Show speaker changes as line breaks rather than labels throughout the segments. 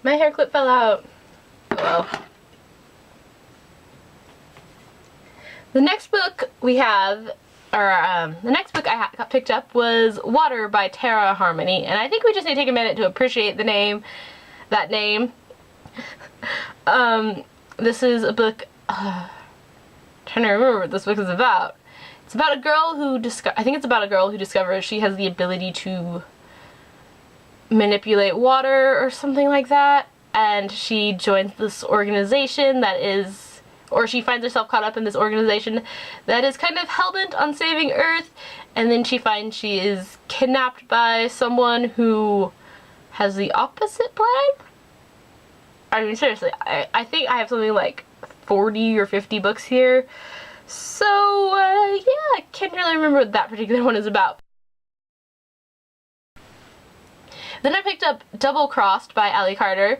My hair clip fell out. Oh well. The next book we have, the next book I got picked up was Water by Tara Harmony, and I think we just need to take a minute to appreciate the name, that name. This is a book, trying to remember what this book is about. It's about a girl who discovers she has the ability to manipulate water or something like that, and she joins this organization that is, or she finds herself caught up in this organization that is kind of hell-bent on saving Earth, and then she finds she is kidnapped by someone who has the opposite plan? I mean, seriously, I think I have something like 40 or 50 books here, so yeah, I can't really remember what that particular one is about. Then I picked up Double Crossed by Ally Carter.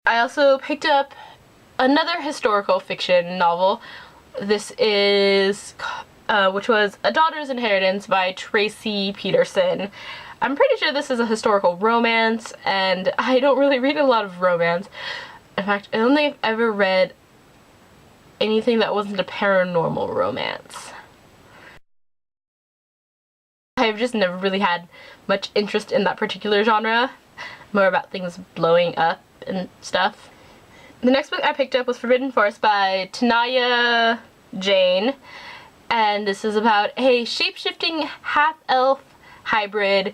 I also picked up another historical fiction novel. This is, which was A Daughter's Inheritance by Tracy Peterson. I'm pretty sure this is a historical romance, and I don't really read a lot of romance. In fact, I don't think I've ever read anything that wasn't a paranormal romance. I've just never really had much interest in that particular genre. More about things blowing up and stuff. The next book I picked up was Forbidden Forest by Tanaya Jane, and this is about a shape-shifting half-elf hybrid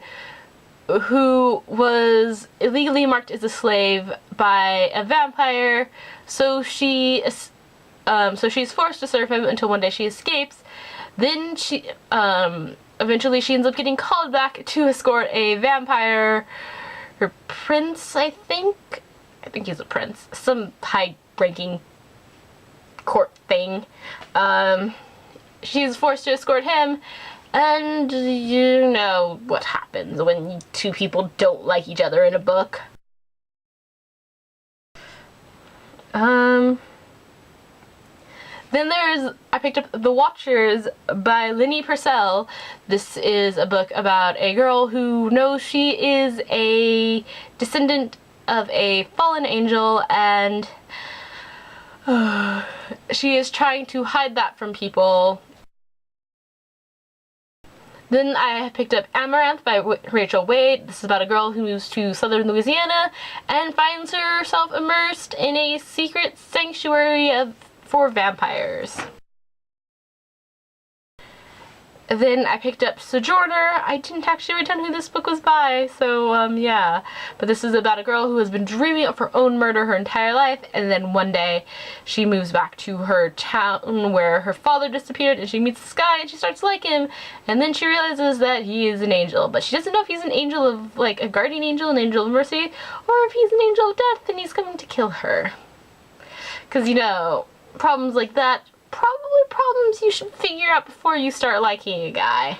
who was illegally marked as a slave by a vampire, so she's forced to serve him until one day she escapes. Then she eventually she ends up getting called back to escort a vampire, her prince, I think he's a prince, some high-ranking court thing. She's forced to escort him, and you know what happens when two people don't like each other in a book. Then I picked up The Watchers by Linny Purcell. This is a book about a girl who knows she is a descendant of a fallen angel, and she is trying to hide that from people. Then I picked up Amaranth by Rachel Wade. This is about a girl who moves to southern Louisiana and finds herself immersed in a secret sanctuary for vampires. Then I picked up Sojourner. I didn't actually write down who this book was by, so yeah. But this is about a girl who has been dreaming of her own murder her entire life, and then one day she moves back to her town where her father disappeared, and she meets this guy and she starts to like him, and then she realizes that he is an angel, but she doesn't know if he's an angel of, like, a guardian angel, an angel of mercy, or if he's an angel of death and he's coming to kill her. Because, you know, problems like that, probably problems you should figure out before you start liking a guy.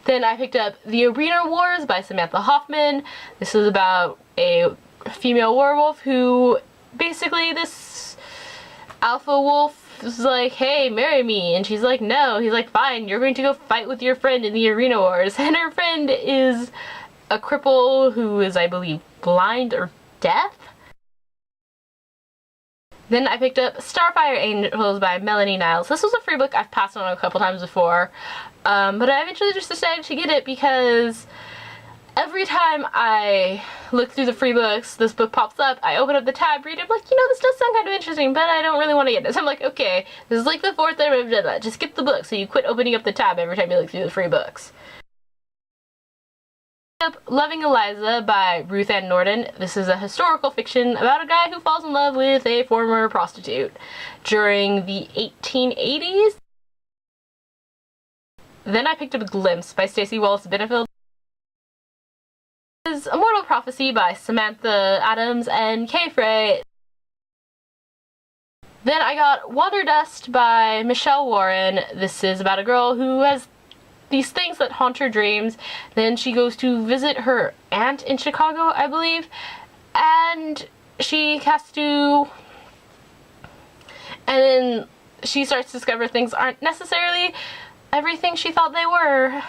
Then I picked up The Arena Wars by Samantha Hoffman. This is about a female werewolf who, basically, this alpha wolf is like, hey, marry me, and she's like, no. He's like, fine, you're going to go fight with your friend in the Arena Wars, and her friend is a cripple who is, I believe, blind or deaf. Then I picked up Starfire Angels by Melanie Niles. This was a free book I've passed on a couple times before, but I eventually just decided to get it because every time I look through the free books, this book pops up, I open up the tab, read it, I'm like, you know, this does sound kind of interesting, but I don't really want to get it. So I'm like, okay, this is like the fourth time I've done that. Just skip the book so you quit opening up the tab every time you look through the free books. Loving Eliza by Ruth Ann Norden. This is a historical fiction about a guy who falls in love with a former prostitute during the 1880s. Then I picked up Glimpse by Stacey Wallace Benefield. This is A Mortal Prophecy by Samantha Adams and Kay Frey. Then I got Water Dust by Michelle Warren. This is about a girl who has these things that haunt her dreams. Then she goes to visit her aunt in Chicago, I believe, and she has to, and then she starts to discover things aren't necessarily everything she thought they were.